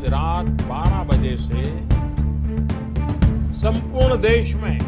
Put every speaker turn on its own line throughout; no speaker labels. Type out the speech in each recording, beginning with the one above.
आज रात 12 बजे से संपूर्ण देश में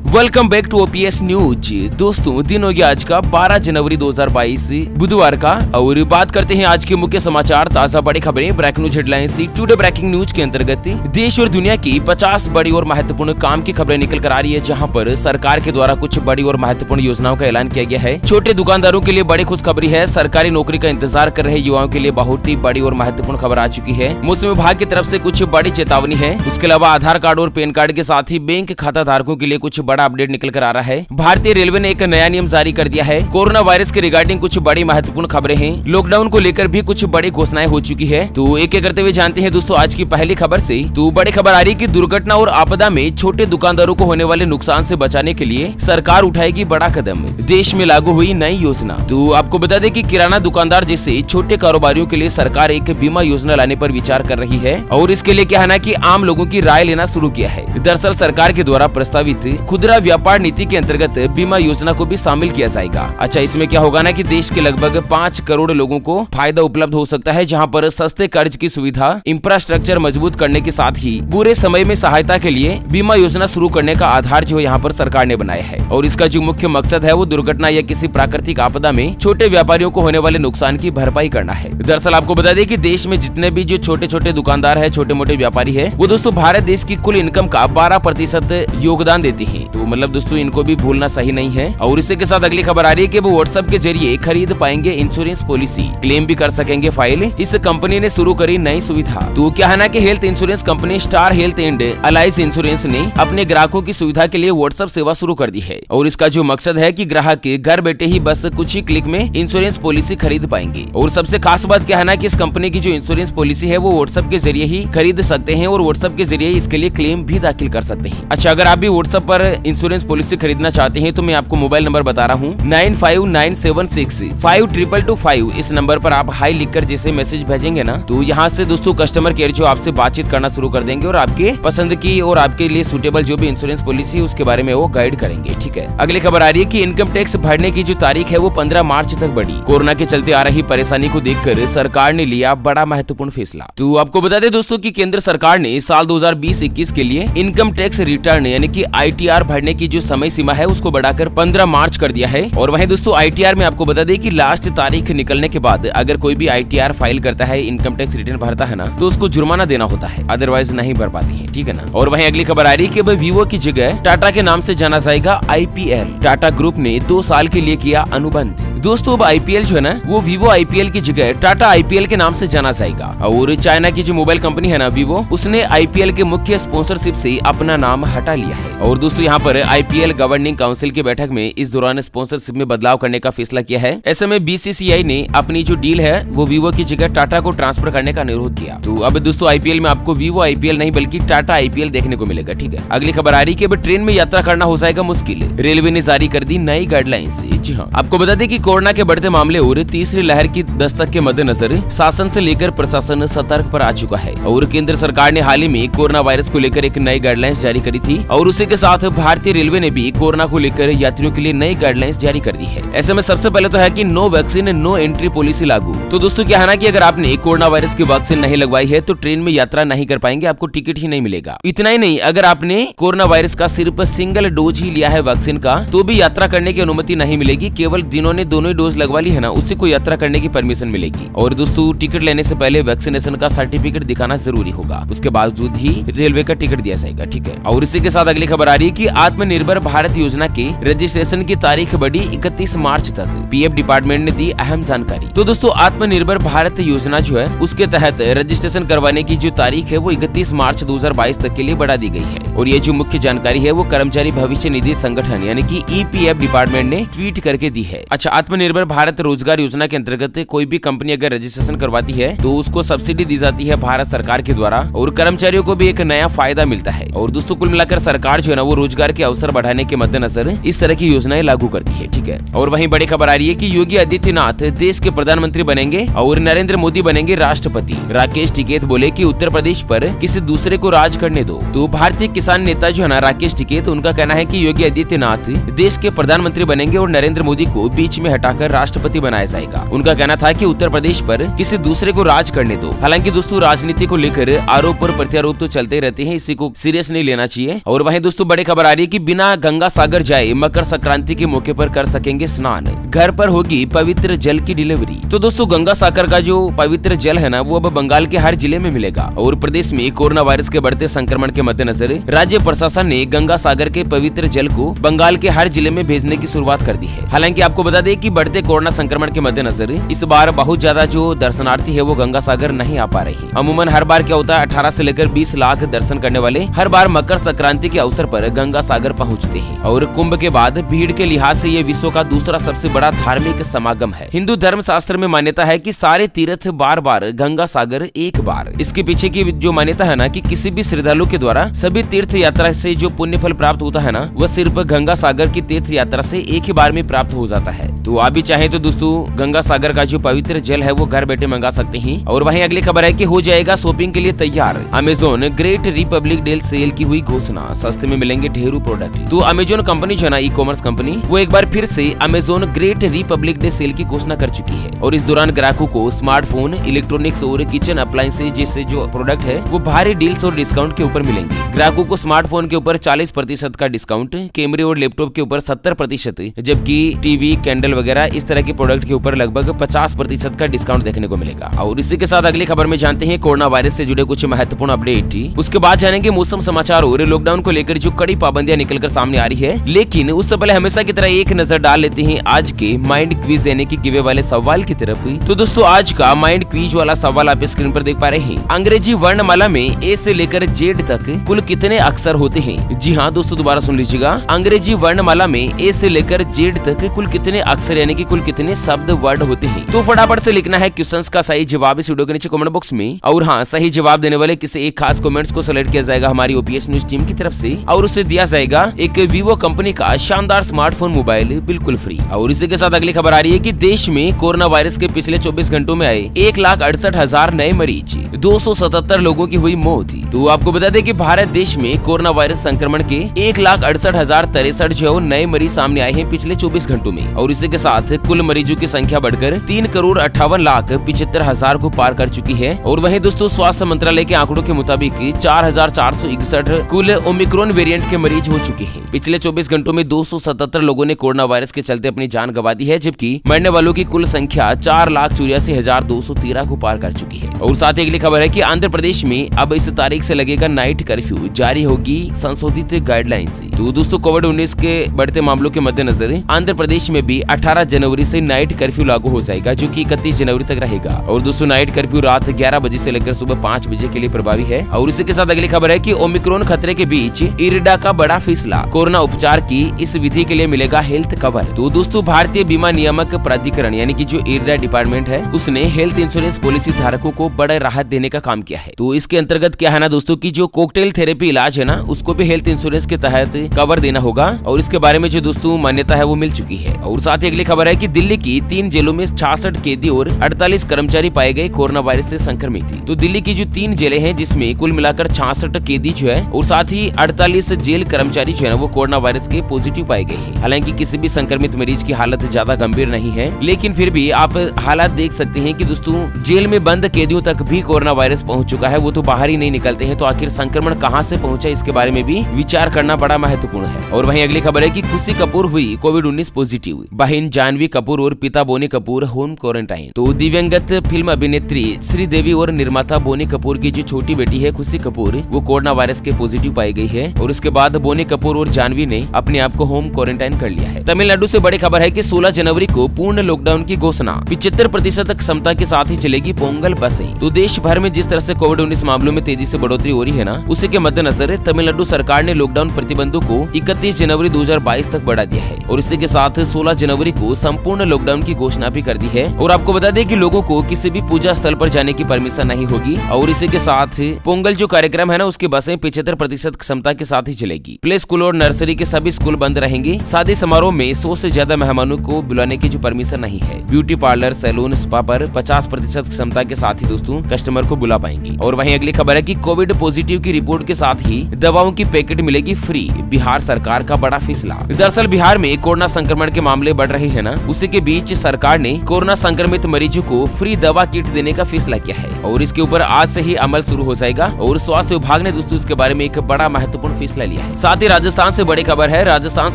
welcome back to OPS news. दोस्तों, दिन हो गया आज का 12 जनवरी 2022 बुधवार का, और बात करते हैं आज के मुख्य समाचार, ताजा बड़ी खबरें, breaking news headlines. Today breaking news के अंतर्गत देश और दुनिया की 50 बड़ी और महत्वपूर्ण काम की खबरें निकल कर आ रही है, जहां पर सरकार के द्वारा कुछ बड़ी और महत्वपूर्ण योजनाओं का ऐलान किया गया है। छोटे दुकानदारों के लिए बड़ी खुशखबरी है। सरकारी नौकरी का इंतजार कर रहे युवाओं के लिए बहुत ही बड़ी और महत्वपूर्ण खबर आ चुकी है। मौसम विभाग की तरफ से कुछ बड़ी चेतावनी है। उसके अलावा आधार कार्ड और पैन कार्ड के साथ ही बैंक खाता धारकों के लिए कुछ बड़ा अपडेट निकल कर आ रहा है। भारतीय रेलवे ने एक नया नियम जारी कर दिया है। कोरोना वायरस के रिगार्डिंग कुछ बड़ी महत्वपूर्ण खबरें हैं। लॉकडाउन को लेकर भी कुछ बड़ी घोषणाएं हो चुकी है। तो एक एक करते हुए जानते हैं दोस्तों आज की पहली खबर से। तो बड़ी खबर आ रही है कि दुर्घटना और आपदा में छोटे दुकानदारों को होने वाले नुकसान से बचाने के लिए सरकार उठाएगी बड़ा कदम। देश में लागू हुई नई योजना। तो आपको बता दें कि किराना दुकानदार जैसे छोटे कारोबारियों के लिए सरकार एक बीमा योजना लाने पर विचार कर रही है, और इसके लिए क्या है ना कि आम लोगों की राय लेना शुरू किया है। दरअसल सरकार के द्वारा प्रस्तावित खुदरा व्यापार नीति के अंतर्गत बीमा योजना को भी शामिल किया जाएगा। अच्छा, इसमें क्या होगा ना कि देश के लगभग 5 करोड़ लोगों को फायदा उपलब्ध हो सकता है, जहां पर सस्ते कर्ज की सुविधा, इंफ्रास्ट्रक्चर मजबूत करने के साथ ही बुरे समय में सहायता के लिए बीमा योजना शुरू करने का आधार जो यहाँ पर सरकार ने बनाया है। और इसका जो मुख्य मकसद है वो दुर्घटना या किसी प्राकृतिक आपदा में छोटे व्यापारियों को होने वाले नुकसान की भरपाई करना है। दरअसल आपको बता दें कि देश में जितने भी जो छोटे छोटे दुकानदार है, छोटे मोटे व्यापारी है, वो दोस्तों भारत देश की कुल इनकम का 12% योगदान देते हैं। तो मतलब दोस्तों इनको भी भूलना सही नहीं है। और इसी के साथ अगली खबर आ रही है कि वो व्हाट्सएप के जरिए खरीद पाएंगे इंश्योरेंस पॉलिसी, क्लेम भी कर सकेंगे फाइल। इस कंपनी ने शुरू करी नई सुविधा। तो क्या है ना कि health insurance company Star Health and Alliance Insurance ने अपने ग्राहकों की सुविधा के लिए व्हाट्सएप सेवा शुरू कर दी है। और इसका जो मकसद है कि ग्राहक के घर बैठे ही बस कुछ ही क्लिक में इंश्योरेंस पॉलिसी खरीद पाएंगे। और सबसे खास बात क्या है ना कि इस कंपनी की जो इंश्योरेंस पॉलिसी है वो व्हाट्सएप के जरिए ही खरीद सकते हैं, और व्हाट्सएप के जरिए इसके लिए क्लेम भी दाखिल कर सकते हैं। अच्छा, अगर आप भी व्हाट्सएप पर इंश्योरेंस पॉलिसी खरीदना चाहते हैं तो मैं आपको मोबाइल नंबर बता रहा हूँ 9597652225। इस नंबर पर आप हाई लिखकर जैसे मैसेज भेजेंगे ना, तो यहाँ से दोस्तों कस्टमर केयर जो आपसे बातचीत करना शुरू कर देंगे और आपके पसंद की और आपके लिए सुटेबल जो भी इंश्योरेंस पॉलिसी है उसके बारे में वो गाइड करेंगे। ठीक है, अगली खबर आ रही है कि इनकम टैक्स भरने की जो तारीख है वो 15 मार्च तक बढ़ी। कोरोना के चलते आ रही परेशानी को देखकर सरकार ने लिया बड़ा महत्वपूर्ण फैसला। तो आपको बता दें दोस्तों की केंद्र सरकार ने साल 2020-21 के लिए इनकम टैक्स रिटर्न यानी कि ITR भरने की जो समय सीमा है उसको बढ़ाकर 15 मार्च कर दिया है। और वहीं दोस्तों ITR में आपको बता दें कि लास्ट तारीख निकलने के बाद अगर कोई भी ITR फाइल करता है, इनकम टैक्स रिटर्न भरता है ना, तो उसको जुर्माना देना होता है, अदरवाइज नहीं भर पाती है। ठीक है ना। और वहीं अगली खबर आ रही है कि वीवो की जगह टाटा के नाम से जाना जाएगा IPL। टाटा ग्रुप ने 2 साल के लिए किया अनुबंध। दोस्तों अब IPL जो है ना वो वीवो IPL की जगह टाटा IPL के नाम से जाना जाएगा। और चाइना की जो मोबाइल कंपनी है ना वीवो, उसने IPL के मुख्य स्पॉन्सरशिप से अपना नाम हटा लिया है। और दोस्तों यहाँ पर IPL गवर्निंग काउंसिल की बैठक में इस दौरान स्पॉन्सरशिप में बदलाव करने का फैसला किया है। ऐसे में BCCI ने अपनी जो डील है वो वीवो की जगह टाटा को ट्रांसफर करने का अनुरोध किया। तो अब दोस्तों IPL में आपको वीवो IPL नहीं बल्कि टाटा IPL देखने को मिलेगा। ठीक है, अगली खबर आ रही है कि अब ट्रेन में यात्रा करना हो जाएगा मुश्किल। रेलवे ने जारी कर दी नई गाइडलाइंस। जी हाँ, आपको बता दें कि कोरोना के बढ़ते मामले और तीसरी लहर की दस्तक के मद्देनजर शासन से लेकर प्रशासन सतर्क पर आ चुका है। और केंद्र सरकार ने हाल ही में कोरोना वायरस को लेकर एक नई गाइडलाइंस जारी करी थी। और उसी के साथ भारतीय रेलवे ने भी कोरोना को लेकर यात्रियों के लिए नई गाइडलाइंस जारी कर दी है। ऐसे में सबसे पहले तो है कि no vaccine no entry policy लागू। तो दोस्तों क्या है ना कि अगर आपने कोरोना वायरस की वैक्सीन नहीं लगवाई है तो ट्रेन में यात्रा नहीं कर पाएंगे, आपको टिकट ही नहीं मिलेगा। इतना ही नहीं, अगर आपने कोरोना वायरस का सिर्फ सिंगल डोज ही लिया है वैक्सीन का तो भी यात्रा करने की अनुमति नहीं मिलेगी। केवल जिन्होंने दोनों डोज लगवा ली है ना उसी को यात्रा करने की परमिशन मिलेगी। और दोस्तों टिकट लेने से पहले वैक्सीनेशन का सर्टिफिकेट दिखाना जरूरी होगा, उसके बावजूद ही रेलवे का टिकट दिया जाएगा। ठीक है, और इसी के साथ अगली खबर आ रही है कि आत्मनिर्भर भारत योजना के रजिस्ट्रेशन की तारीख बढ़ी 31 मार्च तक। PF डिपार्टमेंट ने दी अहम जानकारी। तो दोस्तों आत्मनिर्भर भारत योजना जो है उसके तहत रजिस्ट्रेशन करवाने की जो तारीख है वो 31 मार्च 2022 तक के लिए बढ़ा दी गई है। और ये जो मुख्य जानकारी है वो कर्मचारी भविष्य निधि संगठन यानी कि EPF डिपार्टमेंट ने ट्वीट करके दी है। अच्छा, आत्मनिर्भर भारत रोजगार योजना के अंतर्गत कोई भी कंपनी अगर रजिस्ट्रेशन करवाती है तो उसको सब्सिडी दी जाती है भारत सरकार के द्वारा, और कर्मचारियों को भी एक नया फायदा मिलता है। और दोस्तों कुल मिलाकर सरकार जो है ना वो रोजगार के अवसर बढ़ाने के मद्देनजर इस तरह की योजनाएं लागू करती है। ठीक है, और वहीं बड़ी खबर आ रही है कि योगी आदित्यनाथ देश के प्रधानमंत्री बनेंगे और नरेंद्र मोदी बनेंगे राष्ट्रपति। राकेश टिकैत बोले कि उत्तर प्रदेश पर किसी दूसरे को राज करने दो। तो भारतीय किसान नेता जो है ना राकेश टिकैत, उनका कहना है कि योगी आदित्यनाथ देश के प्रधानमंत्री बनेंगे और नरेंद्र मोदी को बीच में हटाकर राष्ट्रपति बनाया जाएगा। उनका कहना था कि उत्तर प्रदेश पर किसी दूसरे को राज करने दो। हालांकि दोस्तों राजनीति को लेकर आरोप और प्रत्यारोप तो चलते रहते हैं, इसी को सीरियस नहीं लेना चाहिए। और वहीं दोस्तों बड़ी खबर आ रही है कि बिना गंगा सागर जाए मकर संक्रांति के मौके पर कर सकेंगे स्नान, घर पर होगी पवित्र जल की डिलीवरी। तो दोस्तों गंगा सागर का जो पवित्र जल है ना, वो अब बंगाल के हर जिले में मिलेगा। और प्रदेश में कोरोना वायरस के बढ़ते संक्रमण के मद्देनजर राज्य प्रशासन ने गंगा सागर के पवित्र जल को बंगाल के हर जिले में भेजने की शुरुआत कर दी है। हालांकि आपको बता दें कि बढ़ते कोरोना संक्रमण के मद्देनजर इस बार बहुत ज्यादा जो दर्शनार्थी है वो गंगा सागर नहीं आ पा रही। अमूमन हर बार क्या होता है, 18 से लेकर 20 लाख दर्शन करने वाले हर बार मकर संक्रांति के अवसर पर गंगा सागर पहुंचते हैं। और कुंभ के बाद भीड़ के लिहाज से ये विश्व का दूसरा सबसे बड़ा धार्मिक समागम है। हिंदू धर्म शास्त्र में मान्यता है कि सारे तीर्थ बार बार, गंगा सागर एक बार। इसके पीछे की जो मान्यता है ना कि किसी भी श्रद्धालु के द्वारा सभी तीर्थ यात्रा से जो पुण्य फल प्राप्त होता है ना, वह सिर्फ गंगा सागर की तीर्थ यात्रा से एक ही बार में प्राप्त हो जाता है। तो आप भी चाहे तो दोस्तों गंगा सागर का जो पवित्र जल है वो घर बैठे मंगा सकते हैं। और वहीं अगली खबर है कि हो जाएगा शॉपिंग के लिए तैयार, Amazon Great Republic Day sale की हुई घोषणा, सस्ते में मिलेंगे ढेरों प्रोडक्ट। तो अमेजोन कंपनी जो है ना, ई कॉमर्स कंपनी, वो एक बार फिर से Amazon Great Republic Day sale की घोषणा कर चुकी है। और इस दौरान ग्राहकों को स्मार्टफोन, इलेक्ट्रॉनिक्स और किचन अप्लायंसेज जैसे जो प्रोडक्ट है वो भारी डील्स और डिस्काउंट के ऊपर मिलेंगे। ग्राहकों को स्मार्टफोन के ऊपर 40% का डिस्काउंट, कैमरे और लैपटॉप के ऊपर 70%, जबकि टीवी, कैंडल वगैरह इस तरह के प्रोडक्ट के ऊपर लगभग 50% का डिस्काउंट देखने को मिलेगा। और इसी के साथ अगली खबर में जानते हैं कोरोना वायरस से जुड़े कुछ महत्वपूर्ण अपडेट। उसके बाद जानेंगे मौसम समाचार और लॉकडाउन को लेकर जो कड़ी पाबंदियां निकलकर सामने आ रही है। लेकिन उससे पहले हमेशा की तरह एक नजर डाल लेते हैं आज के माइंड क्विज यानी कि गिवे वाले सवाल की तरफ। तो दोस्तों आज का माइंड क्विज वाला सवाल आप स्क्रीन पर देख पा रहे हैं। अंग्रेजी वर्णमाला में ए से लेकर जेड तक कुल कितने अक्षर होते हैं? जी हाँ दोस्तों, दोबारा सुन लीजिएगा। अंग्रेजी वर्णमाला में ए से लेकर जेड तक कुल कितने अक्षर यानी कि कुल कितने शब्द वर्ड होते हैं? तो फटाफट से लिखना है क्वेश्चंस का सही जवाब इस वीडियो के नीचे कमेंट बॉक्स में। और हाँ, सही जवाब देने वाले किसी एक खास कमेंट्स को सेलेक्ट किया जाएगा हमारी ओपीएस न्यूज टीम की तरफ से, और उसे दिया जाएगा एक वीवो कंपनी का शानदार स्मार्टफोन मोबाइल बिल्कुल फ्री। और इसी के साथ अगली खबर आ रही है कि देश में कोरोना वायरस के पिछले 24 घंटों में आए 1,68,000 नए मरीज, 277 लोगों की हुई मौत। तो आपको बता दें कि भारत देश में कोरोना वायरस संक्रमण के 1,68,063 जो नए मरीज सामने आए हैं पिछले 24 घंटों में। और इसी के साथ कुल मरीजों की संख्या बढ़कर 3,58,75,000 को पार कर चुकी है। और वहीं दोस्तों स्वास्थ्य मंत्रालय के आंकड़ों के मुताबिक 4,461 कुल ओमिक्रॉन वेरिएंट के मरीज हो चुके हैं। पिछले 24 घंटों में 277 लोगों ने कोरोना वायरस के चलते अपनी जान गंवा दी है, जबकि मरने वालों की कुल संख्या 4,84,213 को पार कर चुकी है। और साथ ही अगली खबर है कि आंध्र प्रदेश में अब इस तारीख से लगेगा नाइट कर्फ्यू, जारी होगी संशोधित गाइडलाइंस। तो दोस्तों कोविड-19 के बढ़ते मामलों के मद्देनजर आंध्र प्रदेश में भी 18 जनवरी से नाइट कर्फ्यू लागू हो जाएगा, जो कि 31 जनवरी तक रहेगा। और दोस्तों नाइट कर्फ्यू रात 11 बजे से लेकर सुबह 5 बजे के लिए प्रभावी है। और इसी के साथ अगली खबर है कि ओमिक्रॉन खतरे के बीच इरडा का बड़ा फैसला, कोरोना उपचार की इस विधि के लिए मिलेगा हेल्थ कवर। तो दोस्तों भारतीय बीमा नियामक प्राधिकरण यानी कि जो इरडा डिपार्टमेंट है, उसने हेल्थ इंश्योरेंस पॉलिसी धारकों को बड़ा राहत देने का काम किया है। तो इसके अंतर्गत क्या है ना दोस्तों की जो कॉकटेल थेरेपी इलाज है ना, उसको भी हेल्थ इंश्योरेंस के तहत कवर देना होगा। और इसके बारे में जो दोस्तों मान्यता है वो मिल चुकी है। और साथ ही अगली खबर है कि दिल्ली की 3 जेलों में 66 कैदी और 48 कर्मचारी पाए गए कोरोना वायरस से संक्रमित। तो दिल्ली की जो 3 जेलें हैं जिसमें कुल मिलाकर 66 कैदी जो है और साथ ही 48 जेल कर्मचारी जो है वो कोरोना वायरस के पॉजिटिव पाए गए हैं। हालांकि किसी भी संक्रमित मरीज की हालत ज्यादा गंभीर नहीं है, लेकिन फिर भी आप हालात देख सकते हैं कि दोस्तों जेल में बंद कैदियों तक भी कोरोना वायरस पहुंच चुका है, वो तो बाहर ही नहीं निकलते हैं। तो आखिर संक्रमण कहां से पहुंचा, इसके बारे में भी विचार करना बड़ा महत्वपूर्ण है। और वहीं अगली खबर है कि खुशी कपूर हुई कोविड-19 पॉजिटिव, बहन जानवी कपूर और पिता बोनी कपूर होम क्वारंटाइन। तो दिव्यांगत फिल्म अभिनेत्री श्रीदेवी और निर्माता बोनी कपूर की जो छोटी बेटी है खुशी कपूर, वो कोरोना वायरस के पॉजिटिव पाई गई है। और उसके बाद बोनी कपूर और जानवी ने अपने आप को होम क्वारंटाइन कर लिया है। तमिलनाडु से बड़ी खबर है कि 16 जनवरी को पूर्ण लॉकडाउन की घोषणा, 75% क्षमता के साथ ही चलेगी पोंगल बसें। तो देश भर में जिस तरह से कोविड-19 मामलों में तेजी से बढ़ोतरी हो रही है ना, उसी के मद्देनजर तमिलनाडु सरकार ने लॉकडाउन प्रतिबंधों को 31 जनवरी 2022 तक बढ़ा दिया है। और इसी के साथ 16 जनवरी को संपूर्ण लॉकडाउन की घोषणा भी कर दी है। और आपको बता दें कि लोगों को किसी भी पूजा स्थल पर जाने की परमिशन नहीं होगी। और इसी के साथ पोंगल जो कार्यक्रम है ना, उसकी बसें 75% क्षमता के साथ ही चलेगी। प्ले स्कूल और नर्सरी के सभी स्कूल बंद रहेंगे। शादी समारोह में 100 से ज्यादा मेहमानों को बुलाने की जो परमिशन नहीं है। ब्यूटी पार्लर, सैलून, स्पा पर 50% क्षमता के साथ ही दोस्तों कस्टमर को बुला पाएंगे। और वहीं अगली खबर है कि कोविड पॉजिटिव की रिपोर्ट के साथ ही दवाओं की पैकेट मिलेगी फ्री, बिहार सरकार का बड़ा फैसला। दरअसल बिहार में कोरोना संक्रमण के मामले बढ़ रहे रही है ना, उसी के बीच सरकार ने कोरोना संक्रमित मरीजों को फ्री दवा किट देने का फैसला किया है और इसके ऊपर आज से ही अमल शुरू हो जाएगा और स्वास्थ्य विभाग ने दोस्तों इसके बारे में एक बड़ा महत्वपूर्ण फैसला लिया है। साथ ही राजस्थान से बड़ी खबर है, राजस्थान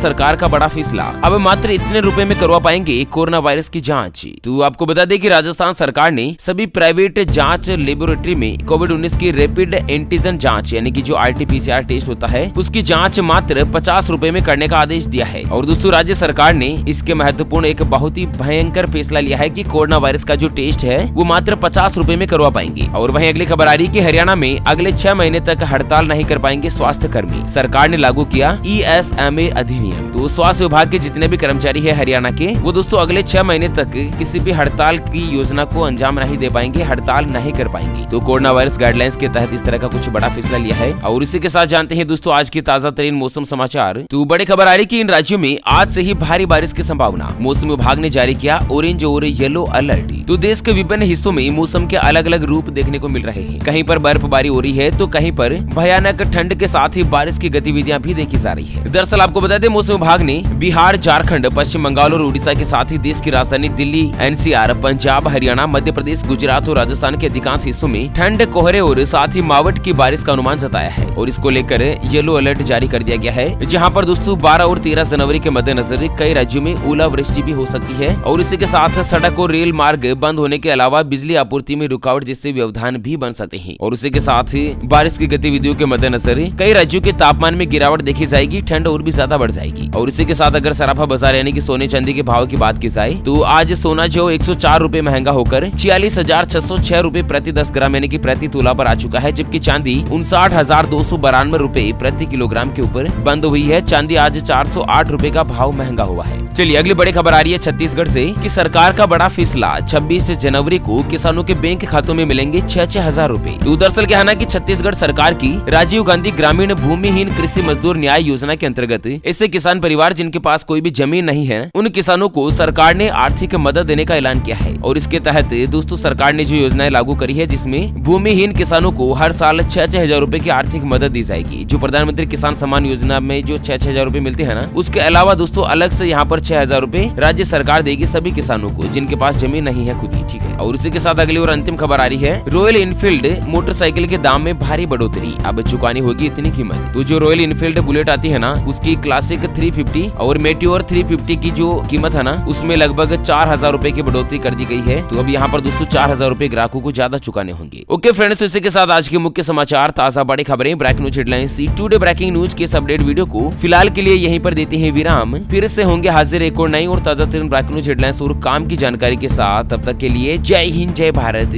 सरकार का बड़ा फैसला, अब मात्र इतने रुपए में करवा पाएंगे कोरोना वायरस की जाँच। तो आपको बता दें कि राजस्थान सरकार ने सभी प्राइवेट जाँच लेबोरेटरी में कोविड-19 की रैपिड एंटीजन जाँच यानी कि जो RT-PCR टेस्ट होता है उसकी जाँच मात्र 50 रुपए में करने का आदेश दिया है। और दोस्तों राज्य सरकार ने इसके महत्वपूर्ण एक बहुत ही भयंकर फैसला लिया है कि कोरोना वायरस का जो टेस्ट है वो मात्र 50 रुपए में करवा पाएंगे। और वहीं अगली खबर आ रही है कि हरियाणा में अगले 6 महीने तक हड़ताल नहीं कर पाएंगे स्वास्थ्य कर्मी, सरकार ने लागू किया ESMA अधिनियम। तो स्वास्थ्य विभाग के जितने भी कर्मचारी है हरियाणा के वो दोस्तों अगले 6 महीने तक किसी भी हड़ताल की योजना को अंजाम नहीं दे पाएंगे, हड़ताल नहीं कर पाएंगे। तो कोरोना वायरस गाइडलाइंस के तहत इस तरह का कुछ बड़ा फैसला लिया है। और इसी के साथ जानते हैं दोस्तों आज की ताजा तरीन मौसम समाचार। तो बड़ी खबर आ रही कि इन राज्यों में आज से ही भारी बारिश की संभावना, मौसम विभाग ने जारी किया ऑरेंज और येलो अलर्ट। तो देश के विभिन्न हिस्सों में मौसम के अलग अलग रूप देखने को मिल रहे हैं, कहीं पर बर्फबारी हो रही है तो कहीं पर भयानक ठंड के साथ ही बारिश की गतिविधियां भी देखी जा रही है। दरअसल आपको बता दें मौसम विभाग ने बिहार, झारखंड, पश्चिम बंगाल और उड़ीसा के साथ ही देश की राजधानी दिल्ली, NCR, पंजाब, हरियाणा, मध्य प्रदेश, गुजरात और राजस्थान के अधिकांश हिस्सों में ठंड, कोहरे और साथ ही मावट की बारिश का अनुमान जताया है और इसको लेकर येलो अलर्ट जारी कर दिया गया है, जहां पर दोस्तों 12 और 13 जनवरी के मद्देनजर कई राज्यों में ओलावृष्टि भी हो सकती है और इसी के साथ सड़क और रेल मार्ग बंद होने के अलावा बिजली आपूर्ति में रुकावट जैसे व्यवधान भी बन सकते हैं। और उसी के साथ ही बारिश की गतिविधियों के मद्देनजर कई राज्यों के तापमान में गिरावट देखी जाएगी, ठंड और भी ज्यादा बढ़ जाएगी। और इसी के साथ अगर सराफा बाजार यानी कि सोने चांदी के भाव की बात की जाए तो आज सोना जो 104 रुपए महंगा होकर 46,606 रुपए प्रति 10 ग्राम यानी कि प्रति तोला पर आ चुका है, जबकि चांदी 59,292 रुपए प्रति किलोग्राम के ऊपर बंद हुई है। चांदी आज 408 रुपए का भाव महंगा हुआ है। चलिए अगली बड़ी खबर आ रही है छत्तीसगढ़ से कि सरकार का बड़ा फैसला, 26 जनवरी को किसानों के बैंक खातों में मिलेंगे 6-6 हजार रुपए। तो दरअसल क्या है ना कि छत्तीसगढ़ सरकार की राजीव गांधी ग्रामीण भूमिहीन कृषि मजदूर न्याय योजना के अंतर्गत ऐसे किसान परिवार जिनके पास कोई भी जमीन नहीं है उन किसानों को सरकार ने आर्थिक मदद देने का ऐलान किया है। और इसके तहत दोस्तों सरकार ने जो योजनाएं लागू करी है जिसमें भूमिहीन किसानों को हर साल 6-6 हजार रुपए की आर्थिक मदद दी जाएगी। जो प्रधानमंत्री किसान सम्मान योजना में जो 6-6 हजार रुपए मिलते हैं ना, उसके अलावा दोस्तों अलग से यहाँ पर 6 हजार रुपए राज्य सरकार देगी सभी किसानों को जिनके पास जमीन नहीं है खुद ही, ठीक है। और इसी के साथ अगली और अंतिम खबर आ रही है, रॉयल इनफील्ड मोटरसाइकिल के दाम में भारी बढ़ोतरी, अब चुकानी होगी इतनी कीमत। तो जो रॉयल इनफील्ड बुलेट आती है ना उसकी क्लासिक 350 और मेट्योर 350 की जो कीमत है ना उसमें लगभग 4,000 रुपए की बढ़ोतरी कर दी गई है। तो अब यहाँ पर दोस्तों 4,000 रुपए ग्राहकों को ज्यादा चुकाने होंगे। ओके फ्रेंड्स, इसी के साथ आज के मुख्य समाचार, ताजा बड़ी खबरें, breaking news headlines, today breaking news के इस अपडेट वीडियो को फिलहाल के लिए यहीं पर देते हैं विराम। फिर से होंगे हाजिर एक और नई और ताजा तरीन ब्रेकिंग न्यूज हेडलाइंस और काम की जानकारी के साथ। तब तक के लिए जय हिंद, जय भारत।